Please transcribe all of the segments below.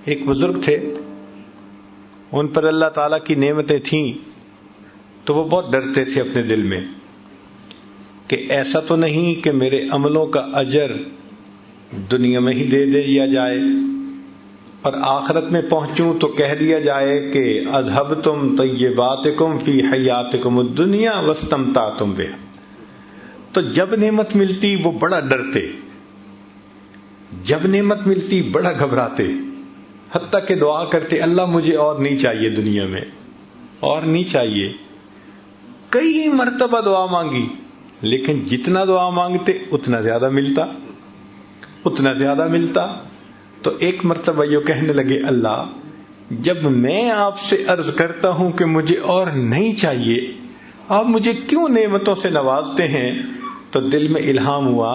ایک بزرگ تھے، ان پر اللہ تعالیٰ کی نعمتیں تھیں تو وہ بہت ڈرتے تھے اپنے دل میں کہ ایسا تو نہیں کہ میرے عملوں کا اجر دنیا میں ہی دے دیا جائے اور آخرت میں پہنچوں تو کہہ دیا جائے کہ اذہبتم طیباتکم فی حیاتکم الدنیا واستمتعتم بہا۔ تو جب نعمت ملتی وہ بڑا ڈرتے، جب نعمت ملتی بڑا گھبراتے، حتیٰ کہ دعا کرتے اللہ مجھے اور نہیں چاہیے دنیا میں، اور نہیں چاہیے۔ کئی مرتبہ دعا مانگی لیکن جتنا دعا مانگتے اتنا زیادہ ملتا، اتنا زیادہ ملتا۔ تو ایک مرتبہ یہ کہنے لگے اللہ جب میں آپ سے عرض کرتا ہوں کہ مجھے اور نہیں چاہیے، آپ مجھے کیوں نعمتوں سے نوازتے ہیں؟ تو دل میں الہام ہوا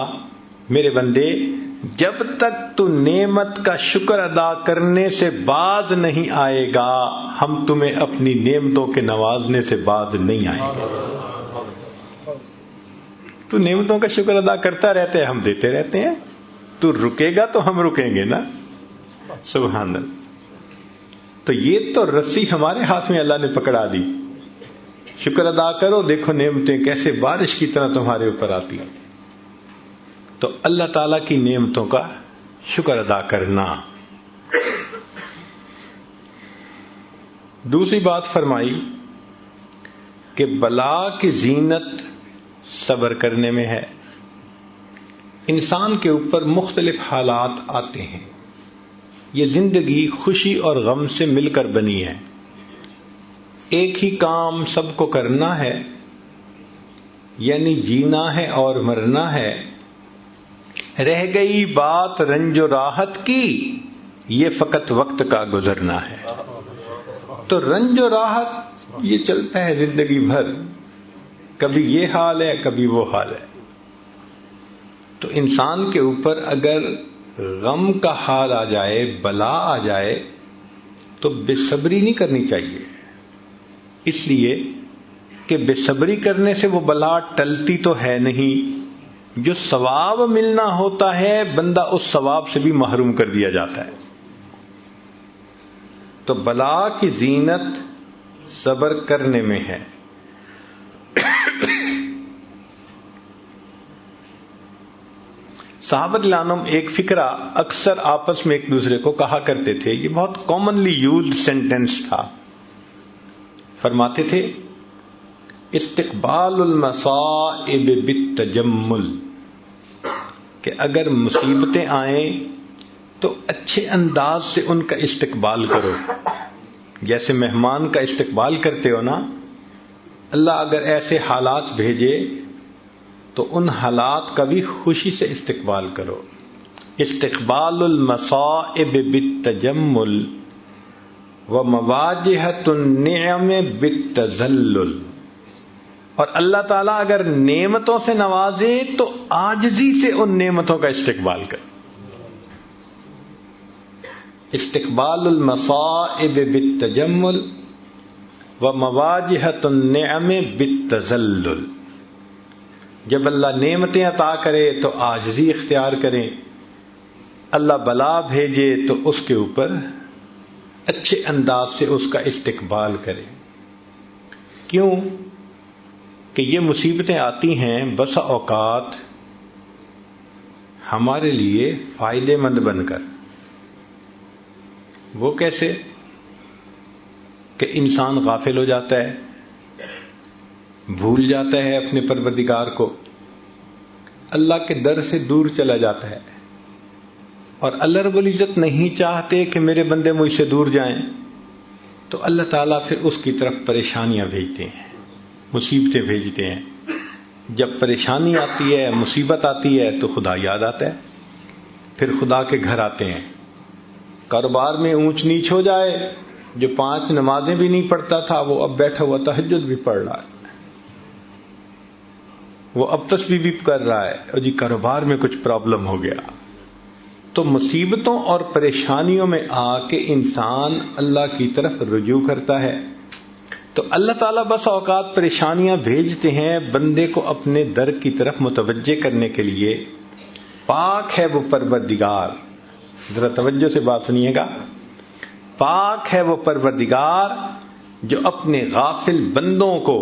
میرے بندے جب تک تو نعمت کا شکر ادا کرنے سے باز نہیں آئے گا ہم تمہیں اپنی نعمتوں کے نوازنے سے باز نہیں آئیں گے۔ تو نعمتوں کا شکر ادا کرتا رہتے ہیں، ہم دیتے رہتے ہیں، تو رکے گا تو ہم رکیں گے نا۔ سبحان اللہ۔ تو یہ تو رسی ہمارے ہاتھ میں اللہ نے پکڑا دی، شکر ادا کرو، دیکھو نعمتیں کیسے بارش کی طرح تمہارے اوپر آتی ہیں۔ تو اللہ تعالی کی نعمتوں کا شکر ادا کرنا۔ دوسری بات فرمائی کہ بلا کی زینت صبر کرنے میں ہے۔ انسان کے اوپر مختلف حالات آتے ہیں، یہ زندگی خوشی اور غم سے مل کر بنی ہے، ایک ہی کام سب کو کرنا ہے، یعنی جینا ہے اور مرنا ہے۔ رہ گئی بات رنج و راحت کی، یہ فقط وقت کا گزرنا ہے۔ تو رنج و راحت یہ چلتا ہے زندگی بھر، کبھی یہ حال ہے کبھی وہ حال ہے۔ تو انسان کے اوپر اگر غم کا حال آ جائے، بلا آ جائے، تو بے صبری نہیں کرنی چاہیے، اس لیے کہ بے صبری کرنے سے وہ بلا ٹلتی تو ہے نہیں، جو ثواب ملنا ہوتا ہے بندہ اس ثواب سے بھی محروم کر دیا جاتا ہے۔ تو بلا کی زینت صبر کرنے میں ہے۔ صحابہ رضوان عنہم ایک فقرہ اکثر آپس میں ایک دوسرے کو کہا کرتے تھے، یہ بہت کامنلی یوزڈ سینٹینس تھا۔ فرماتے تھے استقبال المصائب بالتجمل، کہ اگر مصیبتیں آئیں تو اچھے انداز سے ان کا استقبال کرو، جیسے مہمان کا استقبال کرتے ہو نا۔ اللہ اگر ایسے حالات بھیجے تو ان حالات کا بھی خوشی سے استقبال کرو۔ استقبال المصائب بالتجمل ومواجہۃ النعم بالتذلل۔ اور اللہ تعالیٰ اگر نعمتوں سے نوازے تو عاجزی سے ان نعمتوں کا استقبال کر۔ استقبال المصائب بالتجمل ومواجہۃ النعم بالتذلل۔ جب اللہ نعمتیں عطا کرے تو عاجزی اختیار کریں، اللہ بلا بھیجے تو اس کے اوپر اچھے انداز سے اس کا استقبال کریں۔ کیوں کہ یہ مصیبتیں آتی ہیں بسا اوقات ہمارے لیے فائدے مند بن کر۔ وہ کیسے؟ کہ انسان غافل ہو جاتا ہے، بھول جاتا ہے اپنے پروردگار کو، اللہ کے در سے دور چلا جاتا ہے، اور اللہ رب العزت نہیں چاہتے کہ میرے بندے مجھ سے دور جائیں، تو اللہ تعالیٰ پھر اس کی طرف پریشانیاں بھیجتے ہیں، مصیبتیں بھیجتے ہیں۔ جب پریشانی آتی ہے، مصیبت آتی ہے تو خدا یاد آتا ہے، پھر خدا کے گھر آتے ہیں۔ کاروبار میں اونچ نیچ ہو جائے، جو 5 نمازیں بھی نہیں پڑھتا تھا وہ اب بیٹھا ہوا تہجد بھی پڑھ رہا ہے، وہ اب تسبیح بھی کر رہا ہے، اور جی کاروبار میں کچھ پرابلم ہو گیا۔ تو مصیبتوں اور پریشانیوں میں آ کے انسان اللہ کی طرف رجوع کرتا ہے، تو اللہ تعالیٰ بس اوقات پریشانیاں بھیجتے ہیں بندے کو اپنے در کی طرف متوجہ کرنے کے لیے۔ پاک ہے وہ پروردگار، ذرا توجہ سے بات سنیے گا، پاک ہے وہ پروردگار جو اپنے غافل بندوں کو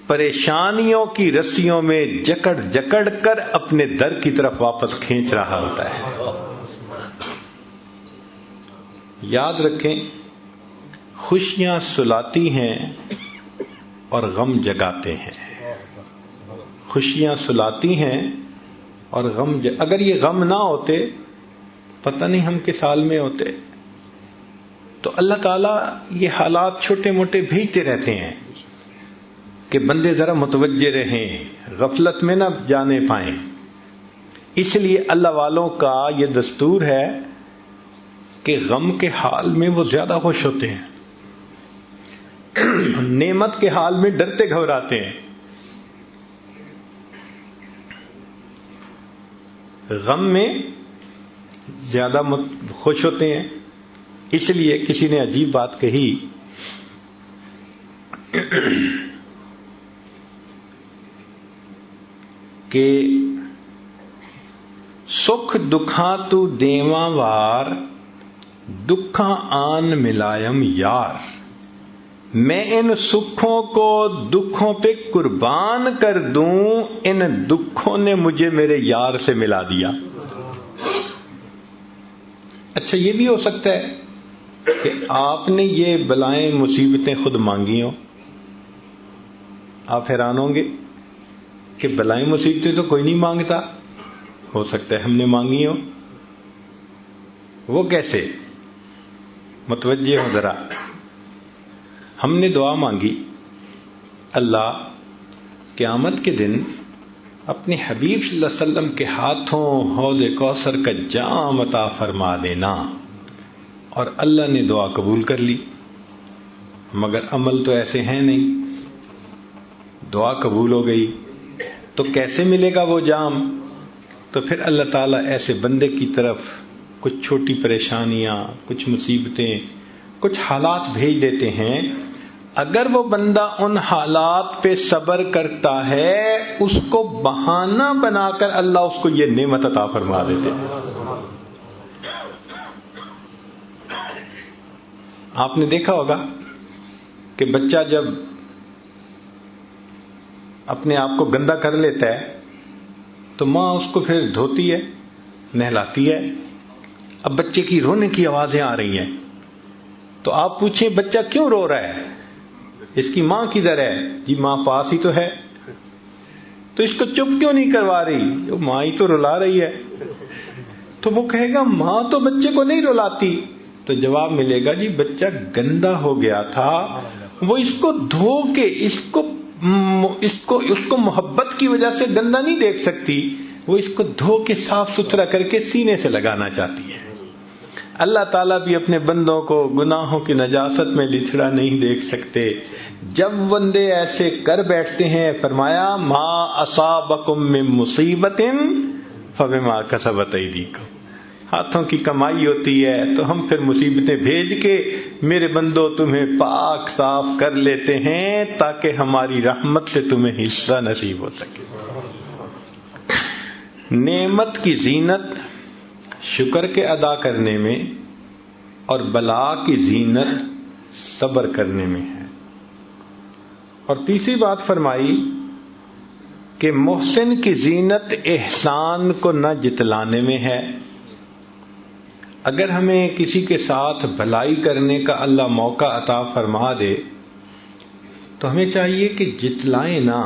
پریشانیوں کی رسیوں میں جکڑ جکڑ کر اپنے در کی طرف واپس کھینچ رہا ہوتا ہے۔ یاد رکھیں، خوشیاں سلاتی ہیں اور غم جگاتے ہیں۔ خوشیاں سلاتی ہیں اور اگر یہ غم نہ ہوتے، پتہ نہیں ہم کس حال میں ہوتے۔ تو اللہ تعالیٰ یہ حالات چھوٹے موٹے بھیجتے رہتے ہیں کہ بندے ذرا متوجہ رہیں، غفلت میں نہ جانے پائیں۔ اس لیے اللہ والوں کا یہ دستور ہے کہ غم کے حال میں وہ زیادہ خوش ہوتے ہیں، نعمت کے حال میں ڈرتے گھبراتے ہیں۔ غم میں زیادہ خوش ہوتے ہیں۔ اس لیے کسی نے عجیب بات کہی کہ سکھ دکھاں تو دیواں وار، دکھاں آن ملائم یار۔ میں ان سکھوں کو دکھوں پہ قربان کر دوں، ان دکھوں نے مجھے میرے یار سے ملا دیا۔ اچھا، یہ بھی ہو سکتا ہے کہ آپ نے یہ بلائیں مصیبتیں خود مانگی ہوں۔ آپ حیران ہوں گے کہ بلائیں مصیبتیں تو کوئی نہیں مانگتا، ہو سکتا ہے ہم نے مانگی ہوں۔ وہ کیسے؟ متوجہ ہو ذرا۔ ہم نے دعا مانگی، اللہ قیامت کے دن اپنے حبیب صلی اللہ علیہ وسلم کے ہاتھوں حوض کوثر کا جام عطا فرما دینا، اور اللہ نے دعا قبول کر لی، مگر عمل تو ایسے ہیں نہیں۔ دعا قبول ہو گئی تو کیسے ملے گا وہ جام؟ تو پھر اللہ تعالیٰ ایسے بندے کی طرف کچھ چھوٹی پریشانیاں، کچھ مصیبتیں، کچھ حالات بھیج دیتے ہیں۔ اگر وہ بندہ ان حالات پہ صبر کرتا ہے، اس کو بہانہ بنا کر اللہ اس کو یہ نعمت عطا فرما دیتے ہیں۔ آپ نے دیکھا ہوگا کہ بچہ جب اپنے آپ کو گندا کر لیتا ہے تو ماں اس کو پھر دھوتی ہے، نہلاتی ہے۔ اب بچے کی رونے کی آوازیں آ رہی ہیں تو آپ پوچھیں بچہ کیوں رو رہا ہے؟ اس کی ماں کدھر ہے؟ جی ماں پاس ہی تو ہے۔ تو اس کو چپ کیوں نہیں کروا رہی؟ جو ماں ہی تو رلا رہی ہے۔ تو وہ کہے گا ماں تو بچے کو نہیں رلاتی۔ تو جواب ملے گا جی بچہ گندا ہو گیا تھا، وہ اس کو دھو کے اس کو محبت کی وجہ سے گندا نہیں دیکھ سکتی، وہ اس کو دھو کے صاف ستھرا کر کے سینے سے لگانا چاہتی ہے۔ اللہ تعالیٰ بھی اپنے بندوں کو گناہوں کی نجاست میں لچھڑا نہیں دیکھ سکتے۔ جب بندے ایسے کر بیٹھتے ہیں، فرمایا ما اصابکم من مصیبت فبما کسبت ایدیکم، ہاتھوں کی کمائی ہوتی ہے تو ہم پھر مصیبتیں بھیج کے میرے بندوں تمہیں پاک صاف کر لیتے ہیں تاکہ ہماری رحمت سے تمہیں حصہ نصیب ہو سکے۔ نعمت کی زینت شکر کے ادا کرنے میں اور بلا کی زینت صبر کرنے میں ہے۔ اور تیسری بات فرمائی کہ محسن کی زینت احسان کو نہ جتلانے میں ہے۔ اگر ہمیں کسی کے ساتھ بھلائی کرنے کا اللہ موقع عطا فرما دے تو ہمیں چاہیے کہ جتلائیں نہ۔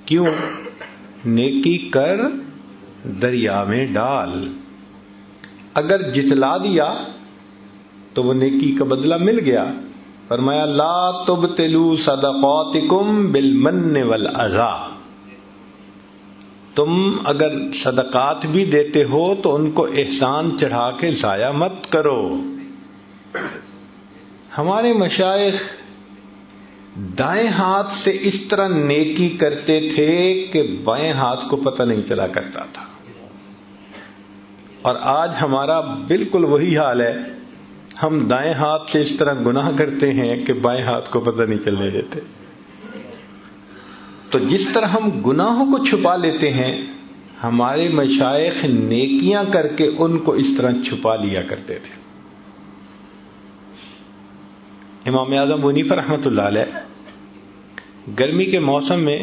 کیوں؟ نیکی کر دریا میں ڈال۔ اگر جتلا دیا تو وہ نیکی کا بدلہ مل گیا۔ فرمایا لا تبطلوا صدقاتکم بالمن والاذی، تم اگر صدقات بھی دیتے ہو تو ان کو احسان چڑھا کے ضائع مت کرو۔ ہمارے مشائخ دائیں ہاتھ سے اس طرح نیکی کرتے تھے کہ بائیں ہاتھ کو پتہ نہیں چلا کرتا تھا، اور آج ہمارا بالکل وہی حال ہے۔ ہم دائیں ہاتھ سے اس طرح گناہ کرتے ہیں کہ بائیں ہاتھ کو پتہ نہیں چلنے دیتے۔ تو جس طرح ہم گناہوں کو چھپا لیتے ہیں، ہمارے مشائخ نیکیاں کر کے ان کو اس طرح چھپا لیا کرتے تھے۔ امام اعظم ابو حنیفہ رحمۃ اللہ علیہ گرمی کے موسم میں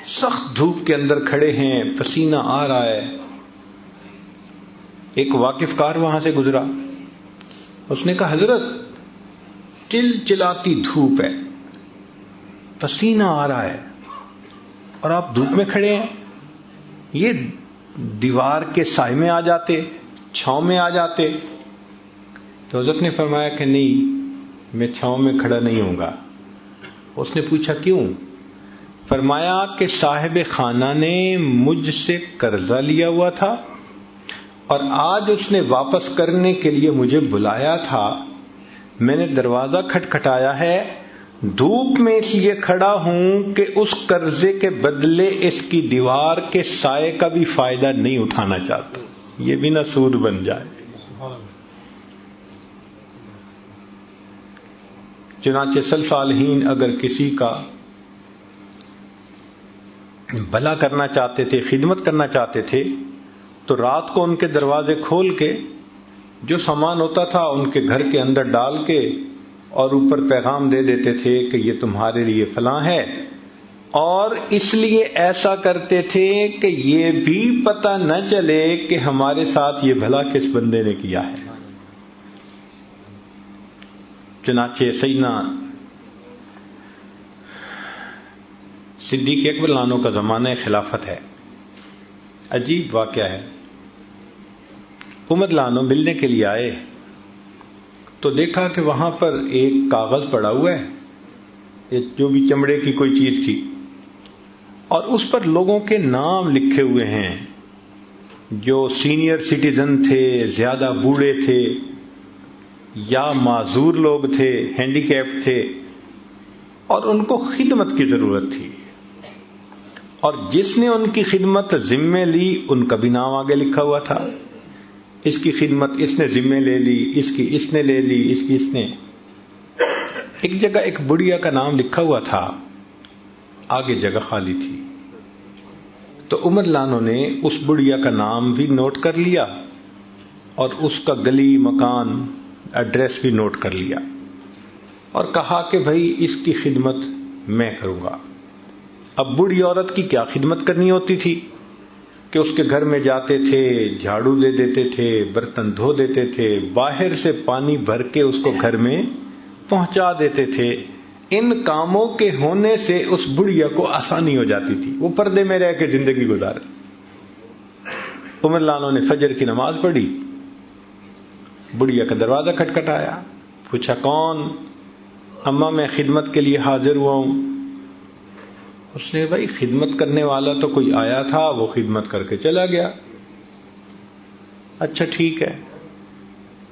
سخت دھوپ کے اندر کھڑے ہیں، پسینہ آ رہا ہے. ایک واقف کار وہاں سے گزرا، اس نے کہا حضرت چل چلاتی دھوپ ہے، پسینہ آ رہا ہے اور آپ دھوپ میں کھڑے ہیں، یہ دیوار کے سائے میں آ جاتے، چھاؤں میں آ جاتے. تو حضرت نے فرمایا کہ نہیں، میں چھاؤں میں کھڑا نہیں ہوں گا. اس نے پوچھا کیوں؟ فرمایا کہ صاحب خانہ نے مجھ سے قرضہ لیا ہوا تھا اور آج اس نے واپس کرنے کے لیے مجھے بلایا تھا. میں نے دروازہ کھٹکھٹایا ہے، دھوپ میں اس لیے کھڑا ہوں کہ اس قرضے کے بدلے اس کی دیوار کے سائے کا بھی فائدہ نہیں اٹھانا چاہتا، یہ بھی نہ سود بن جائے. چنانچہ سلف صالحین اگر کسی کا بھلا کرنا چاہتے تھے، خدمت کرنا چاہتے تھے، تو رات کو ان کے دروازے کھول کے جو سامان ہوتا تھا ان کے گھر کے اندر ڈال کے اور اوپر پیغام دے دیتے تھے کہ یہ تمہارے لیے فلاں ہے. اور اس لیے ایسا کرتے تھے کہ یہ بھی پتہ نہ چلے کہ ہمارے ساتھ یہ بھلا کس بندے نے کیا ہے. چنانچہ سیدنا صدیق اکبر عنہ کا زمانہ خلافت ہے. عجیب واقعہ ہے. عمر عنہ ملنے کے لیے آئے تو دیکھا کہ وہاں پر ایک کاغذ پڑا ہوا ہے، جو بھی چمڑے کی کوئی چیز تھی، اور اس پر لوگوں کے نام لکھے ہوئے ہیں جو سینئر سٹیزن تھے، زیادہ بوڑھے تھے یا معذور لوگ تھے، ہینڈی کیپ تھے، اور ان کو خدمت کی ضرورت تھی. اور جس نے ان کی خدمت ذمے لی ان کا بھی نام آگے لکھا ہوا تھا. اس کی خدمت اس نے ذمے لے لی، اس کی اس نے لے لی، اس کی اس نے. ایک جگہ ایک بڑھیا کا نام لکھا ہوا تھا، آگے جگہ خالی تھی. تو عمر لانو نے اس بڑھیا کا نام بھی نوٹ کر لیا اور اس کا گلی، مکان، ایڈریس بھی نوٹ کر لیا اور کہا کہ بھائی اس کی خدمت میں کروں گا. اب بوڑھی عورت کی کیا خدمت کرنی ہوتی تھی کہ اس کے گھر میں جاتے تھے، جھاڑو دے دیتے تھے، برتن دھو دیتے تھے، باہر سے پانی بھر کے اس کو گھر میں پہنچا دیتے تھے. ان کاموں کے ہونے سے اس بڑھیا کو آسانی ہو جاتی تھی، وہ پردے میں رہ کے زندگی گزارے. عمر لانو نے فجر کی نماز پڑھی، بڑھیا کا دروازہ کھٹکھٹایا، پوچھا کون؟ اماں میں خدمت کے لیے حاضر ہوا ہوں. اس نے بھائی خدمت کرنے والا تو کوئی آیا تھا، وہ خدمت کر کے چلا گیا. اچھا ٹھیک ہے.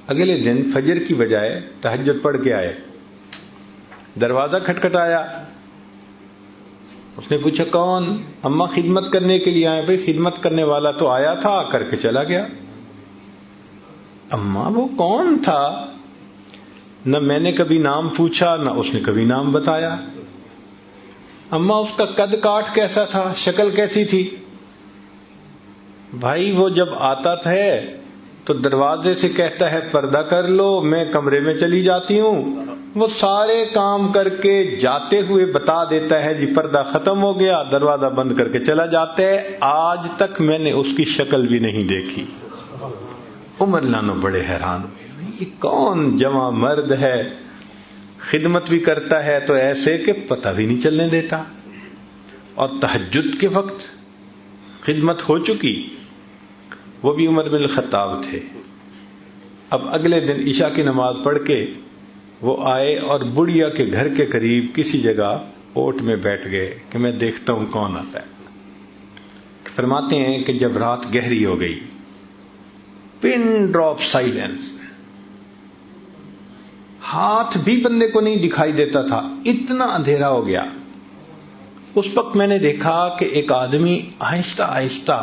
اگلے دن فجر کی بجائے تہجد پڑھ کے آئے، دروازہ کھٹکھٹایا. اس نے پوچھا کون؟ اماں خدمت کرنے کے لیے آئے. بھائی خدمت کرنے والا تو آیا تھا، کر کے چلا گیا. اماں وہ کون تھا؟ نہ میں نے کبھی نام پوچھا، نہ اس نے کبھی نام بتایا. اماں اس کا قد کاٹ کیسا تھا، شکل کیسی تھی؟ بھائی وہ جب آتا تھا تو دروازے سے کہتا ہے پردہ کر لو، میں کمرے میں چلی جاتی ہوں. وہ سارے کام کر کے جاتے ہوئے بتا دیتا ہے جی پردہ ختم ہو گیا، دروازہ بند کر کے چلا جاتا ہے. آج تک میں نے اس کی شکل بھی نہیں دیکھی. عمر لانو بڑے حیران ہوئے، یہ کون جواں مرد ہے، خدمت بھی کرتا ہے تو ایسے کہ پتہ بھی نہیں چلنے دیتا، اور تہجد کے وقت خدمت ہو چکی. وہ بھی عمر بن الخطاب تھے. اب اگلے دن عشاء کی نماز پڑھ کے وہ آئے اور بڑھیا کے گھر کے قریب کسی جگہ اوٹ میں بیٹھ گئے کہ میں دیکھتا ہوں کون آتا ہے. فرماتے ہیں کہ جب رات گہری ہو گئی، پن ڈراپ سائلنس، ہاتھ بھی بندے کو نہیں دکھائی دیتا تھا، اتنا اندھیرا ہو گیا. اس وقت میں نے دیکھا کہ ایک آدمی آہستہ آہستہ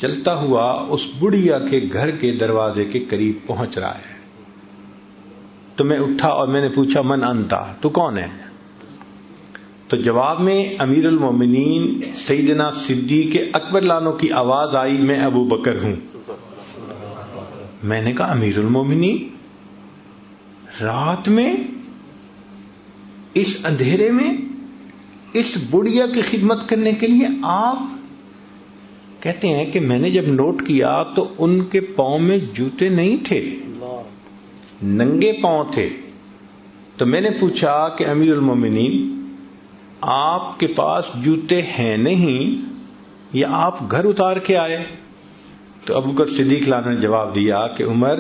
چلتا ہوا اس بڑھیا کے گھر کے دروازے کے قریب پہنچ رہا ہے. تو میں اٹھا اور میں نے پوچھا من انتا، تو کون ہے؟ تو جواب میں امیر المومنین سیدنا صدیق اکبر لانو کی آواز آئی، میں ابو بکر ہوں. میں نے کہا امیر المومنین؟ رات میں اس اندھیرے میں اس بڑھیا کی خدمت کرنے کے لیے آپ کہتے ہیں کہ میں نے جب نوٹ کیا تو ان کے پاؤں میں جوتے نہیں تھے، ننگے پاؤں تھے. تو میں نے پوچھا کہ امیر المومنین آپ کے پاس جوتے ہیں نہیں یا آپ گھر اتار کے آئے؟ تو ابوبکر صدیق نے جواب دیا کہ عمر،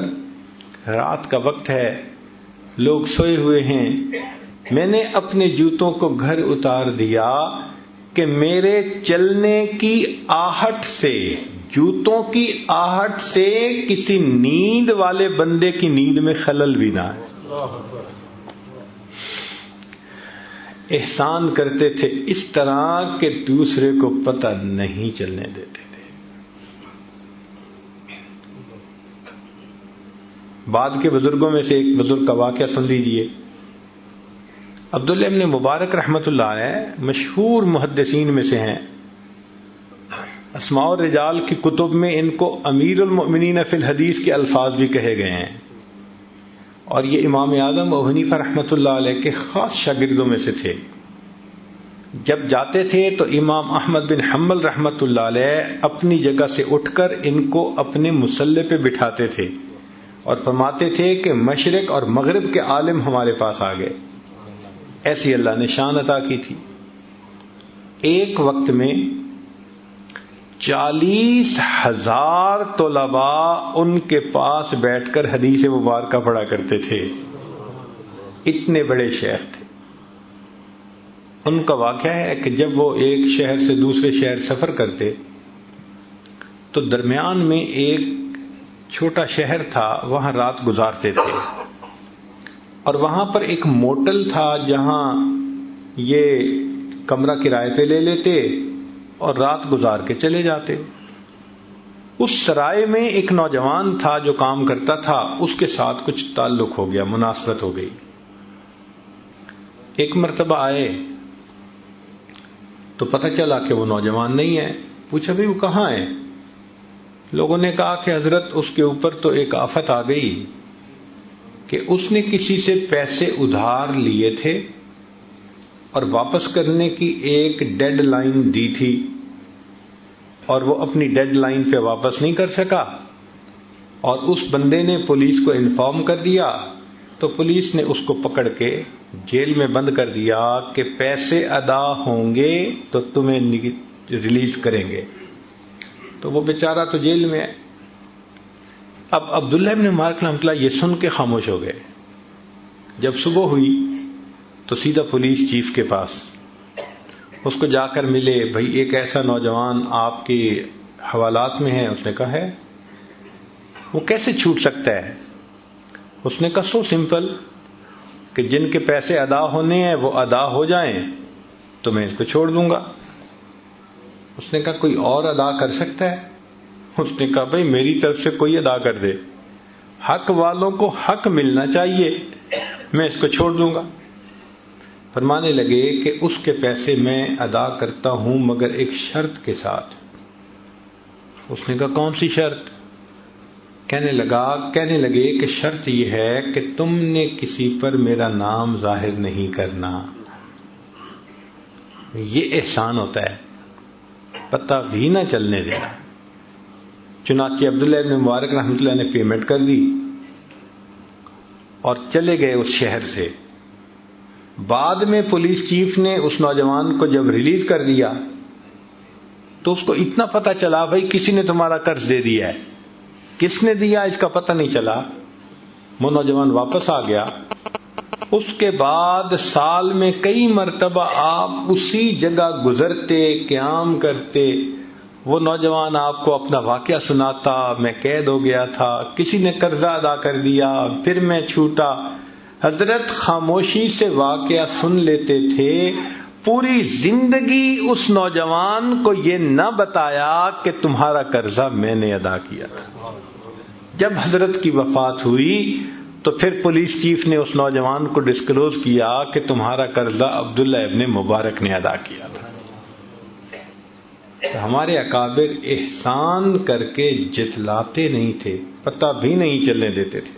رات کا وقت ہے، لوگ سوئے ہوئے ہیں، میں نے اپنے جوتوں کو گھر اتار دیا کہ میرے چلنے کی آہٹ سے، جوتوں کی آہٹ سے کسی نیند والے بندے کی نیند میں خلل بھی نہ آئے. احسان کرتے تھے اس طرح کہ دوسرے کو پتہ نہیں چلنے دیتے تھے. بعد کے بزرگوں میں سے ایک بزرگ کا واقعہ سن لیجئے. عبداللہ ابن مبارک رحمۃ اللہ علیہ مشہور محدثین میں سے ہیں. اسماء الرجال کی کتب میں ان کو امیر المؤمنین فی الحدیث کے الفاظ بھی کہے گئے ہیں، اور یہ امام اعظم ابو حنیفہ رحمۃ اللہ علیہ کے خاص شاگردوں میں سے تھے. جب جاتے تھے تو امام احمد بن حنبل رحمۃ اللہ علیہ اپنی جگہ سے اٹھ کر ان کو اپنے مصلی پہ بٹھاتے تھے اور فرماتے تھے کہ مشرق اور مغرب کے عالم ہمارے پاس آ گئے. ایسی اللہ نے شان عطا کی تھی. ایک وقت میں 40,000 طلباء ان کے پاس بیٹھ کر حدیث مبارکہ پڑھا کرتے تھے. اتنے بڑے شیخ تھے. ان کا واقعہ ہے کہ جب وہ ایک شہر سے دوسرے شہر سفر کرتے تو درمیان میں ایک چھوٹا شہر تھا، وہاں رات گزارتے تھے، اور وہاں پر ایک موٹل تھا جہاں یہ کمرہ کرائے پہ لے لیتے اور رات گزار کے چلے جاتے. اس سرائے میں ایک نوجوان تھا جو کام کرتا تھا، اس کے ساتھ کچھ تعلق ہو گیا، مناسبت ہو گئی. ایک مرتبہ آئے تو پتہ چلا کہ وہ نوجوان نہیں ہے. پوچھا بھی وہ کہاں ہے؟ لوگوں نے کہا کہ حضرت اس کے اوپر تو ایک آفت آ گئی کہ اس نے کسی سے پیسے ادھار لیے تھے اور واپس کرنے کی ایک ڈیڈ لائن دی تھی، اور وہ اپنی ڈیڈ لائن پہ واپس نہیں کر سکا، اور اس بندے نے پولیس کو انفارم کر دیا تو پولیس نے اس کو پکڑ کے جیل میں بند کر دیا کہ پیسے ادا ہوں گے تو تمہیں ریلیز کریں گے. تو وہ بیچارہ تو جیل میں ہے. اب عبداللہ ابن مبارک رحمۃ اللہ یہ سن کے خاموش ہو گئے. جب صبح ہوئی تو سیدھا پولیس چیف کے پاس اس کو جا کر ملے. بھائی ایک ایسا نوجوان آپ کے حوالات میں ہے. اس نے کہا ہے. وہ کیسے چھوٹ سکتا ہے؟ اس نے کہا سو سمپل کہ جن کے پیسے ادا ہونے ہیں وہ ادا ہو جائیں تو میں اس کو چھوڑ دوں گا. اس نے کہا کوئی اور ادا کر سکتا ہے؟ اس نے کہا بھائی میری طرف سے کوئی ادا کر دے، حق والوں کو حق ملنا چاہیے، میں اس کو چھوڑ دوں گا. فرمانے لگے کہ اس کے پیسے میں ادا کرتا ہوں مگر ایک شرط کے ساتھ. اس نے کہا کون سی شرط؟ کہنے لگے کہ شرط یہ ہے کہ تم نے کسی پر میرا نام ظاہر نہیں کرنا. یہ احسان ہوتا ہے، پتہ بھی نہ چلنے دینا. چنانچہ عبداللہ ابن مبارک رحمۃ اللہ نے پیمنٹ کر دی اور چلے گئے اس شہر سے. بعد میں پولیس چیف نے اس نوجوان کو جب ریلیز کر دیا تو اس کو اتنا پتہ چلا بھائی کسی نے تمہارا قرض دے دیا ہے. کس نے دیا اس کا پتہ نہیں چلا. وہ نوجوان واپس آ گیا. اس کے بعد سال میں کئی مرتبہ آپ اسی جگہ گزرتے، قیام کرتے، وہ نوجوان آپ کو اپنا واقعہ سناتا، میں قید ہو گیا تھا، کسی نے قرضہ ادا کر دیا، پھر میں چھوٹا. حضرت خاموشی سے واقعہ سن لیتے تھے. پوری زندگی اس نوجوان کو یہ نہ بتایا کہ تمہارا قرضہ میں نے ادا کیا تھا. جب حضرت کی وفات ہوئی تو پھر پولیس چیف نے اس نوجوان کو ڈسکلوز کیا کہ تمہارا قرضہ عبداللہ ابن مبارک نے ادا کیا تھا. تو ہمارے اکابر احسان کر کے جتلاتے نہیں تھے، پتہ بھی نہیں چلنے دیتے تھے.